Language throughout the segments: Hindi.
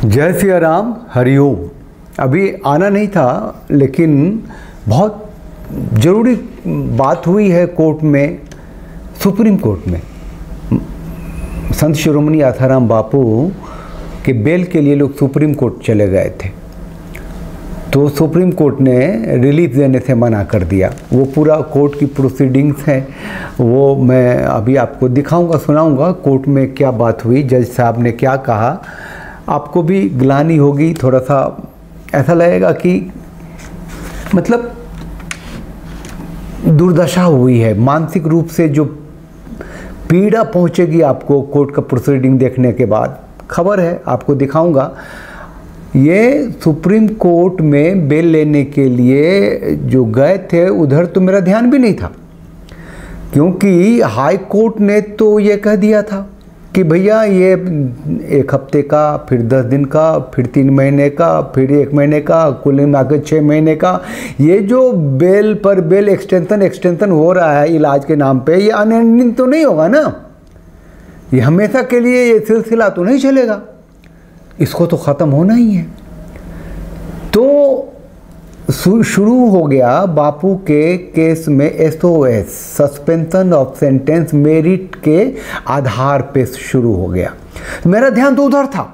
जय सिया राम, हरिओम। अभी आना नहीं था, लेकिन बहुत ज़रूरी बात हुई है कोर्ट में, सुप्रीम कोर्ट में। संत शिरोमणि आसाराम बापू के बेल के लिए लोग सुप्रीम कोर्ट चले गए थे, तो सुप्रीम कोर्ट ने रिलीफ देने से मना कर दिया। वो पूरा कोर्ट की प्रोसीडिंग्स है, वो मैं अभी आपको दिखाऊंगा, सुनाऊंगा कोर्ट में क्या बात हुई, जज साहब ने क्या कहा। आपको भी ग्लानि होगी, थोड़ा सा ऐसा लगेगा कि मतलब दुर्दशा हुई है, मानसिक रूप से जो पीड़ा पहुंचेगी आपको कोर्ट का प्रोसीडिंग देखने के बाद। खबर है, आपको दिखाऊंगा। ये सुप्रीम कोर्ट में बेल लेने के लिए जो गए थे, उधर तो मेरा ध्यान भी नहीं था, क्योंकि हाई कोर्ट ने तो ये कह दिया था कि भैया ये 1 हफ्ते का, फिर 10 दिन का, फिर 3 महीने का, फिर 1 महीने का, कुल मिला के 6 महीने का, ये जो बेल पर बेल एक्सटेंशन हो रहा है इलाज के नाम पे, ये अनएंडिंग तो नहीं होगा ना। ये हमेशा के लिए ये सिलसिला तो नहीं चलेगा, इसको तो ख़त्म होना ही है। तो शुरू हो गया बापू के केस में SOS, suspension of sentence, merit के आधार पे शुरू हो गया। मेरा ध्यान तो उधर था,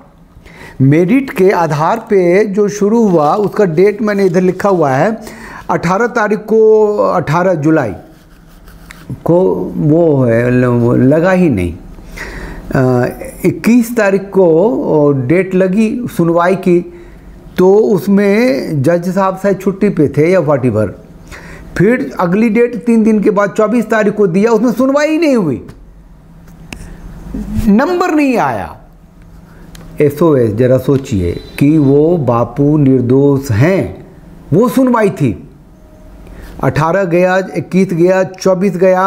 मेरिट के आधार पे जो शुरू हुआ उसका डेट मैंने इधर लिखा हुआ है। 18 तारीख को, 18 जुलाई को वो है, लगा ही नहीं। 21 तारीख को डेट लगी सुनवाई की, तो उसमें जज साहब शायद छुट्टी पे थे या व्हाटएवर। फिर अगली डेट 3 दिन के बाद 24 तारीख को दिया, उसमें सुनवाई ही नहीं हुई, नंबर नहीं आया। SOS, जरा सोचिए कि वो बापू निर्दोष हैं, वो सुनवाई थी। 18 गया, 21 गया, 24 गया,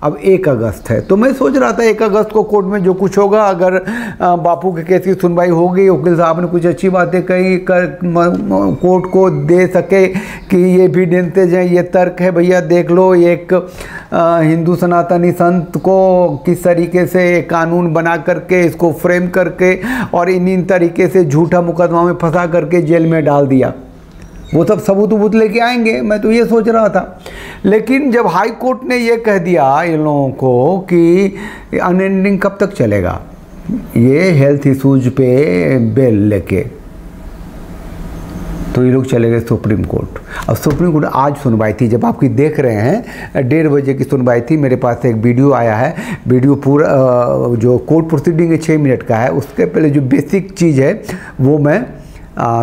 अब 1 अगस्त है। तो मैं सोच रहा था 1 अगस्त को कोर्ट में जो कुछ होगा, अगर बापू के केस की सुनवाई हो गई, वकील साहब ने कुछ अच्छी बातें कही, कोर्ट को दे सके कि ये एविडेंसेज हैं, ये तर्क है, भैया देख लो, एक हिंदू सनातनी संत को किस तरीके से कानून बना करके, इसको फ्रेम करके और इन तरीके से झूठा मुकदमा में फंसा करके जेल में डाल दिया। वो सब सबूत लेके आएंगे, मैं तो ये सोच रहा था। लेकिन जब हाई कोर्ट ने ये कह दिया इन लोगों को कि अनएंडिंग कब तक चलेगा, ये हेल्थ इशूज पे बेल लेके, तो ये लोग चले गए सुप्रीम कोर्ट। अब सुप्रीम कोर्ट आज सुनवाई थी, जब आपकी देख रहे हैं 1:30 बजे की सुनवाई थी। मेरे पास एक वीडियो आया है, वीडियो पूरा जो कोर्ट प्रोसीडिंग 6 मिनट का है, उसके पहले जो बेसिक चीज़ है वो मैं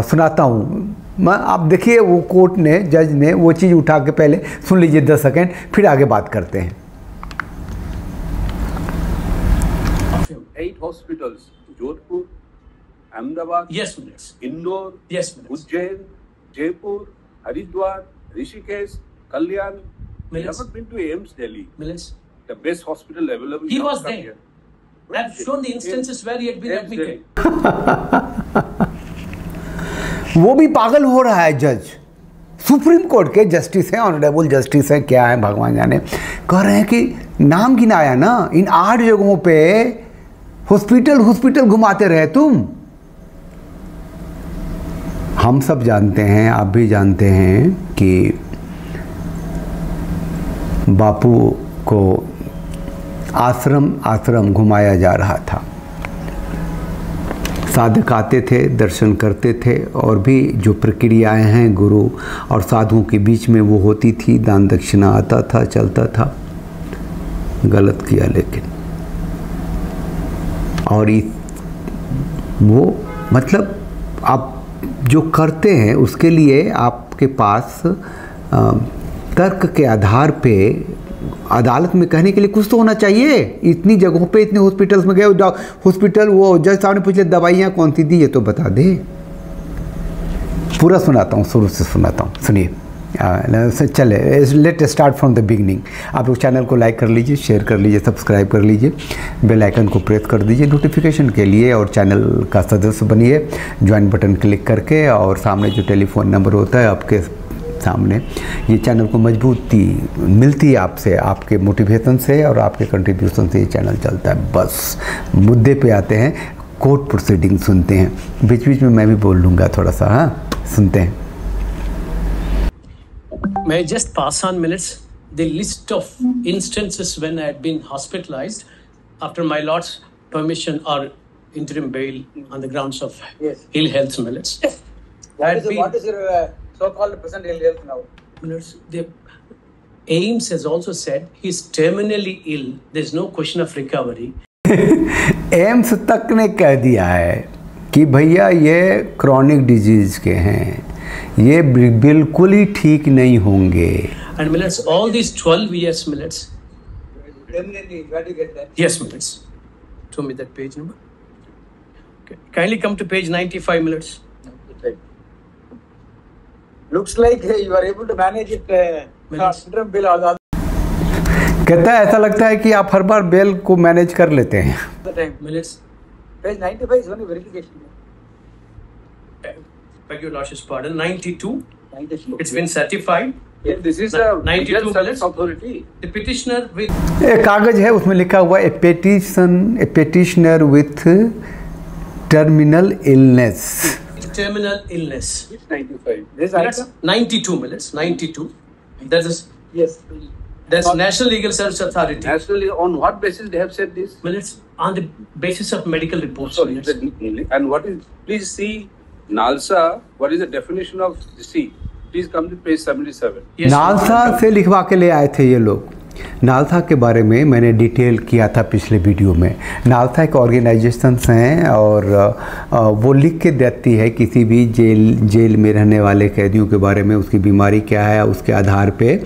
सुनाता हूँ। आप देखिए, वो कोर्ट ने, जज ने वो चीज़ उठा के पहले सुन लीजिए 10 सेकेंड, फिर आगे बात करते हैं। 8 hospitals, Jodhpur, Ahmedabad, yes, Minister. Indore, Yes, Minister. Ujjain, Jaipur, Haridwar, Rishikesh, Kalyan. We Minister. haven't been to AIIMS Delhi, Minister. the best hospital available. He now was come there. here. I've shown the instances where he had been AIIMS admitted. Delhi. वो भी पागल हो रहा है जज, सुप्रीम कोर्ट के जस्टिस हैं, ऑनरेबल जस्टिस हैं, क्या है भगवान जाने। कह रहे हैं कि नाम गिनाया ना, इन 8 जगहों पे हॉस्पिटल घुमाते रहे तुम। हम सब जानते हैं, आप भी जानते हैं कि बापू को आश्रम घुमाया जा रहा था। साधक आते थे, दर्शन करते थे, और भी जो प्रक्रियाएं हैं गुरु और साधुओं के बीच में वो होती थी, दान दक्षिणा आता था, चलता था। गलत किया लेकिन, और वो मतलब आप जो करते हैं उसके लिए आपके पास तर्क के आधार पे अदालत में कहने के लिए कुछ तो होना चाहिए। इतनी जगहों पे, इतने हॉस्पिटल्स में गए, हॉस्पिटल वो जज साहब ने पूछे दवाइयाँ कौन सी दी, ये तो बता दे। पूरा सुनाता हूँ, शुरू से सुनाता हूँ, सुनिए। चले, let start from the beginning. आप लोग चैनल को लाइक कर लीजिए, शेयर कर लीजिए, सब्सक्राइब कर लीजिए, बेल आइकन को प्रेस कर दीजिए नोटिफिकेशन के लिए, और चैनल का सदस्य बनिए ज्वाइन बटन क्लिक करके। और सामने जो टेलीफोन नंबर होता है आपके सामने, ये चैनल को मजबूती मिलती है आपसे, आपके मोटिवेशन से और आपके कंट्रीब्यूशन से ये चैनल चलता है। बस मुद्दे पे आते हैं। कोर्ट प्रोसीडिंग सुनते हैं। बीच बीच में मैं भी बोल लूँगा थोड़ा सा, हाँ सुनते हैं। May I just pass on minutes the list of instances when I had been hospitalized after my lord's permission or interim bail on the grounds of ill health minutes. What is your so-called present ill health now? Minutes. The AIMS has also said he's terminally ill. There's no question of recovery. AIIMS तक ने कह दिया है कि भैया ये क्रॉनिक डिजीज के हैं, ये बिल्कुल ही ठीक नहीं होंगे। And minutes, all these 12 years minutes. Terminally, where do you get that? Yes, minutes. Show me that page number. Okay. Kindly come to page 95 minutes. Looks like you are able to manage it. Interim bill or the कहता है ऐसा लगता है कि आप हर बार बेल को मैनेज कर लेते हैं। other time. Minutes. Page 95 is only verification. Beg your lordship's pardon. 92. 92. It's been certified. Yeah, this is a 92 legal service minutes. authority. The petitioner with एक कागज है, उसमें लिखा हुआ a petitioner with terminal illness. terminal illness. It's 95. This Minutes, item? 92 minutes. 92. Yes. There's National Legal Service Authority. Nationally, on what basis they have said this? Minutes on the basis of medical reports. Sorry, Minutes. and what is? Please see NALSA. What is the definition of C? Please come to page 77. Yes, NALSA से लिखवा के ले आए थे ये लोग। नालसा के बारे में मैंने डिटेल किया था पिछले वीडियो में। नालसा एक ऑर्गेनाइजेशंस हैं और वो लिख के देती है किसी भी जेल में रहने वाले कैदियों के बारे में, उसकी बीमारी क्या है, उसके आधार पे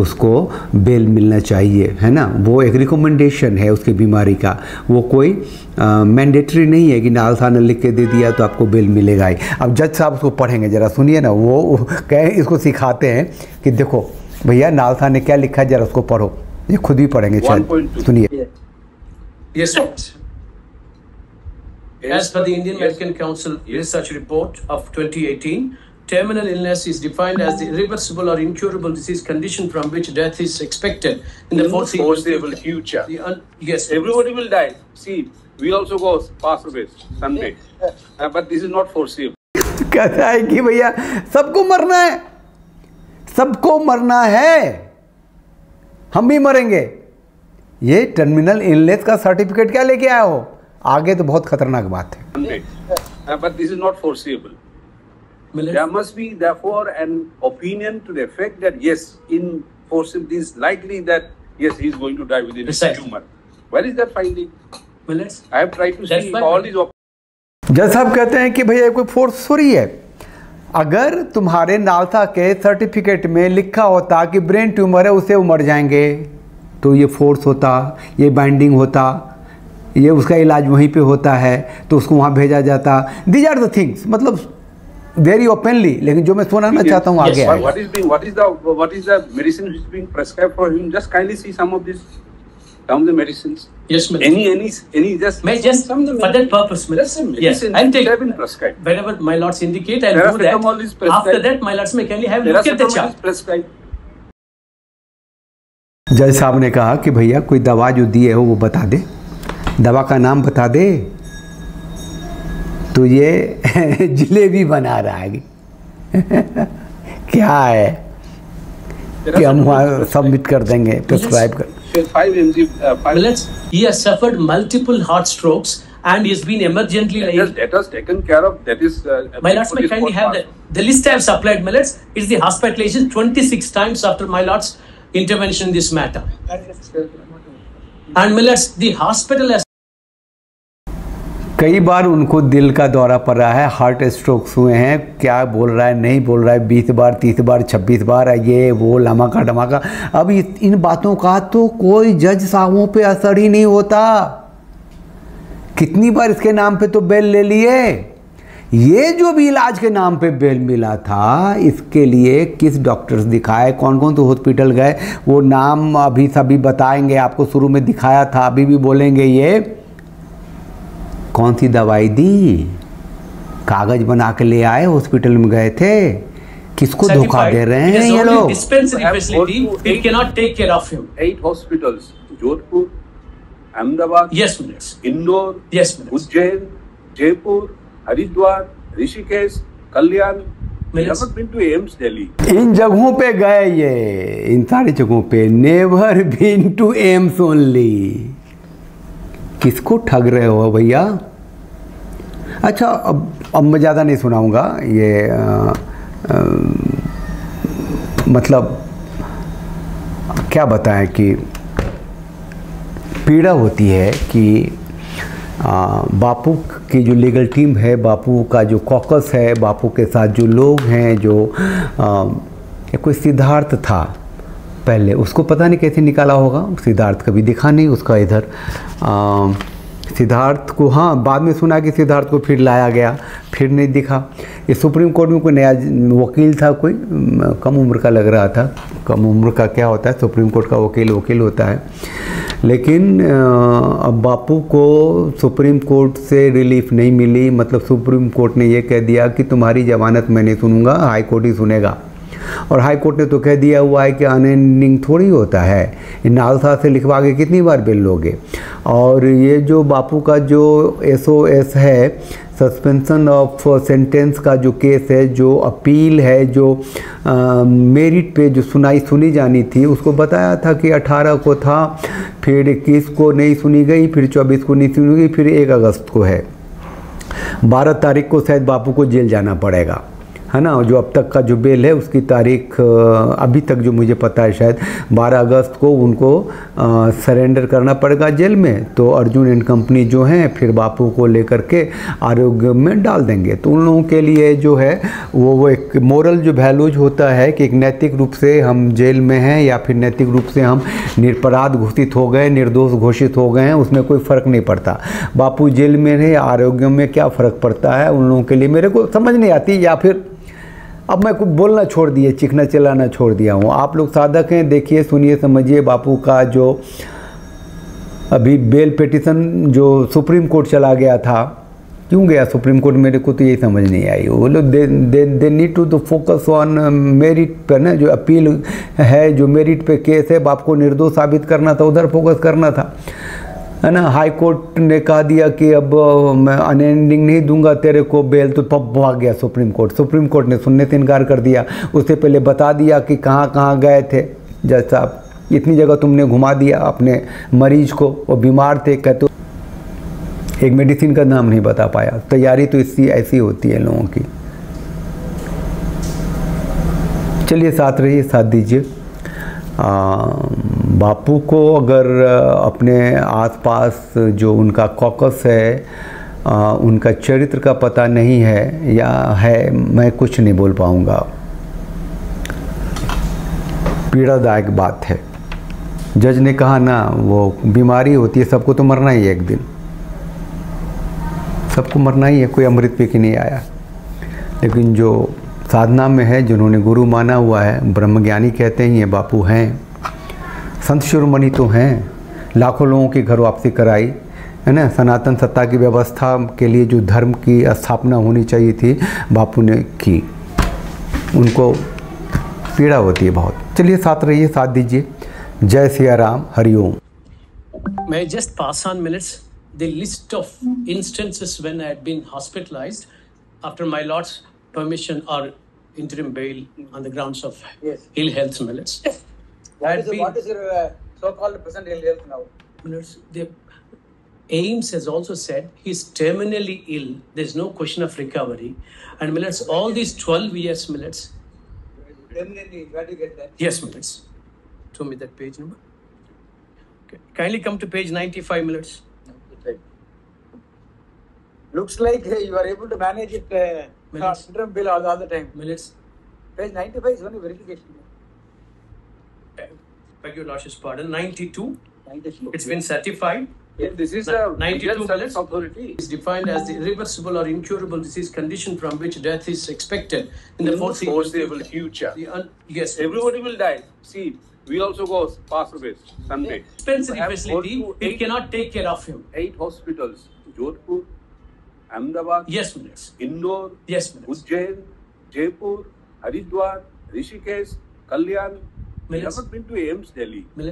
उसको बेल मिलना चाहिए, है ना। वो एक रिकमेंडेशन है उसकी बीमारी का, वो कोई मैंडेटरी नहीं है कि नालसा ने लिख के दे दिया तो आपको बेल मिलेगा ही। अब जज साहब उसको पढ़ेंगे, ज़रा सुनिए ना, वो कहें इसको सिखाते हैं कि देखो भैया नालसा ने क्या लिखा है, जरा उसको पढ़ो, ये खुद भी पढ़ेंगे शायद, 1.2. सुनिए। Yes, sir. As per the Indian Medical Council research report of 2018, terminal illness is defined as the irreversible or incurable disease condition from which death is expected in the foreseeable future. Yes, Everybody will die. See, we also go pass away someday, but this is not foreseeable. कहता है कि भैया सबको मरना है, सबको मरना है, हम भी मरेंगे। ये टर्मिनल इलनेस का सर्टिफिकेट क्या लेके आया हो, आगे तो बहुत खतरनाक बात है। Someday, but this is not foreseeable. There must be therefore an opinion to the effect that yes, in foreseeable it is likely that yes, he is going to die within a tumor. Where is that finding? I have tried to see all these. जज साहब कहते हैं कि भैया कोई फोर्स थोड़ी है। अगर तुम्हारे नालसा के सर्टिफिकेट में लिखा होता कि ब्रेन ट्यूमर है, उससे वो मर जाएंगे, तो ये फोर्स होता, ये बाइंडिंग होता, ये उसका इलाज वहीं पे होता है, तो उसको वहाँ भेजा जाता। दीज आर द थिंग्स, मतलब वेरी ओपनली। लेकिन जो मैं सुनाना चाहता हूँ आगे है। What is the medicine which is being prescribed for him? Just kindly see some of this. Some of the medicines. Yes, ma'am. Any just. May just some of the for that purpose, Yes, yes, I'll take. They have been prescribed. Whenever my lords indicate, I'll do Paracetamol is that. prescribed. After that, my lords may kindly have a look at the Paracetamol chart. is prescribed. जज साहब ने कहा कि भैया कोई दवा जो दी है वो बता दे, दवा का नाम बता दे। तो ये जलेबी बना रहा है क्या है कि हम वहाँ सबमिट कर देंगे, प्रिस्क्राइब कर। 5 mg. He has suffered multiple heart strokes and he has been emergently. That was taken care of. That is. My lords may kindly have the list I have supplied. My lords, it's the hospitalization 26 times after my lords intervention in this matter. And my lords, the hospital has. कई बार उनको दिल का दौरा पड़ रहा है, हार्ट स्ट्रोक्स हुए हैं, क्या बोल रहा है नहीं बोल रहा है, 20 बार 30 बार 26 बार ये वो लमाका डमाका। अब इन बातों का तो कोई जज साहबों पे असर ही नहीं होता। कितनी बार इसके नाम पे तो बेल ले लिए। ये जो भी इलाज के नाम पे बेल मिला था, इसके लिए किस डॉक्टर्स दिखाए, कौन कौन तो हॉस्पिटल गए, वो नाम अभी सभी बताएंगे आपको। शुरू में दिखाया था, अभी भी बोलेंगे। ये कौन सी दवाई दी, कागज बना के ले आए, हॉस्पिटल में गए थे, किसको धोखा दे रहे हैं ये लोग। Dispensary facility, it cannot take care of him. 8 hospitals: Jodhpur, Ahmedabad, Yes, minutes. Indore, Yes, minutes. Ujjain, Jaipur, Haridwar, Rishikesh, Kalyan. We haven't been to AIIMS Delhi. इन जगहों पे गए ये, इन सारी जगहों पे। Never been to AIIMS only. किसको ठग रहे हो भैया? अच्छा, अब मैं ज़्यादा नहीं सुनाऊंगा ये। मतलब क्या बताएं कि पीड़ा होती है कि बापू की जो लीगल टीम है, बापू का जो कॉकस है, बापू के साथ जो लोग हैं, जो कोई सिद्धार्थ था पहले, उसको पता नहीं कैसे निकाला होगा। सिद्धार्थ कभी दिखा नहीं उसका इधर। सिद्धार्थ को हाँ बाद में सुना कि सिद्धार्थ को फिर लाया गया, फिर नहीं दिखा। ये सुप्रीम कोर्ट में कोई नया वकील था, कोई कम उम्र का लग रहा था। कम उम्र का क्या होता है? सुप्रीम कोर्ट का वकील होता है। लेकिन अब बापू को सुप्रीम कोर्ट से रिलीफ नहीं मिली। मतलब सुप्रीम कोर्ट ने ये कह दिया कि तुम्हारी ज़मानत मैं नहीं सुनूंगा, हाई कोर्ट ही सुनेगा। और हाई कोर्ट ने तो कह दिया हुआ है कि अनएंडिंग थोड़ी होता है, नालसा से लिखवा के कितनी बार बिल लोगे। और ये जो बापू का जो SOS है, सस्पेंशन ऑफ सेंटेंस का जो केस है, जो अपील है, जो मेरिट पे जो सुनी जानी थी, उसको बताया था कि 18 को था, फिर 21 को नहीं सुनी गई, फिर 24 को नहीं सुनी गई, फिर 1 अगस्त को है। 12 तारीख को शायद बापू को जेल जाना पड़ेगा, है ना। जो अब तक का जो बेल है उसकी तारीख अभी तक जो मुझे पता है शायद 12 अगस्त को उनको सरेंडर करना पड़ेगा जेल में। तो अर्जुन एंड कंपनी जो हैं फिर बापू को लेकर के आरोग्य में डाल देंगे। तो उन लोगों के लिए जो है वो एक मोरल जो वैल्यूज होता है कि एक नैतिक रूप से हम जेल में हैं या फिर नैतिक रूप से हम निरपराध घोषित हो गए, निर्दोष घोषित हो गए हैं, उसमें कोई फ़र्क नहीं पड़ता। बापू जेल में है, आरोग्य में क्या फ़र्क पड़ता है उन लोगों के लिए, मेरे को समझ नहीं आती। या फिर अब मैं कुछ बोलना छोड़ दिए, चिकना चलाना छोड़ दिया हूँ। आप लोग साधक हैं, देखिए, सुनिए, समझिए। बापू का जो अभी बेल पिटीशन जो सुप्रीम कोर्ट चला गया था, क्यों गया सुप्रीम कोर्ट, मेरे को तो यही समझ नहीं आई। वो लोग they need to focus on merit पर ना, जो अपील है, जो मेरिट पे केस है, बाप को निर्दोष साबित करना था, उधर फोकस करना था, है ना। हाई कोर्ट ने कहा दिया कि अब मैं अनएंडिंग नहीं दूंगा तेरे को बेल, तो पब भाग गया सुप्रीम कोर्ट। सुप्रीम कोर्ट ने सुनने से इनकार कर दिया। उससे पहले बता दिया कि कहाँ कहाँ गए थे। जज साहब, इतनी जगह तुमने घुमा दिया अपने मरीज को, वो बीमार थे, कहते एक मेडिसिन का नाम नहीं बता पाया। तैयारी तो इसकी ऐसी होती है लोगों की। चलिए, साथ रहिए, साथ दीजिए। बापू को अगर अपने आसपास जो उनका कॉकस है, उनका चरित्र का पता नहीं है या है, मैं कुछ नहीं बोल पाऊँगा। पीड़ादायक बात है। जज ने कहा ना, वो बीमारी होती है, सबको तो मरना ही है एक दिन, सबको मरना ही है, कोई अमृत पे की नहीं आया। लेकिन जो साधना में है, जिन्होंने गुरु माना हुआ है, ब्रह्मज्ञानी कहते हैं, ये बापू हैं, संत शिरोमणि तो हैं। लाखों लोगों की घर वापसी कराई, है ना। सनातन सत्ता की व्यवस्था के लिए जो धर्म की स्थापना होनी चाहिए थी, बापू ने की। उनको पीड़ा होती है बहुत। चलिए, साथ रहिए, साथ दीजिए। जय Siya Ram, Hariom. May I just pass on minutes the list of instances when I had been hospitalized after my Lord's permission or interim bail on the grounds of ill health, minutes. What is your so-called present ill health now? Minutes. The AIIMS has also said he's terminally ill. There's no question of recovery. And minutes, all these 12 years, minutes. Terminally, where do you get that? Yes, minutes. Show me that page number. Okay. Kindly come to page 95, minutes. Looks like you are able to manage it interim bill all the time. Minutes. Page 95 is only verification. Beg your lordship's pardon. 92. 92. It's been certified. Yeah, this is a 92 minutes. authority. Is defined as the irreversible or incurable disease condition from which death is expected in the foreseeable future. Yes. Everybody will die. See, we also go pass away someday. Dispensary facility, it cannot take care of him. 8 hospitals: Jodhpur, Ahmedabad, Yes, minutes. Indore, Yes, minutes. Ujjain, Jaipur, Haridwar, Rishikesh, Kalyan. We Minutes. haven't been to AIIMS Delhi. Minutes.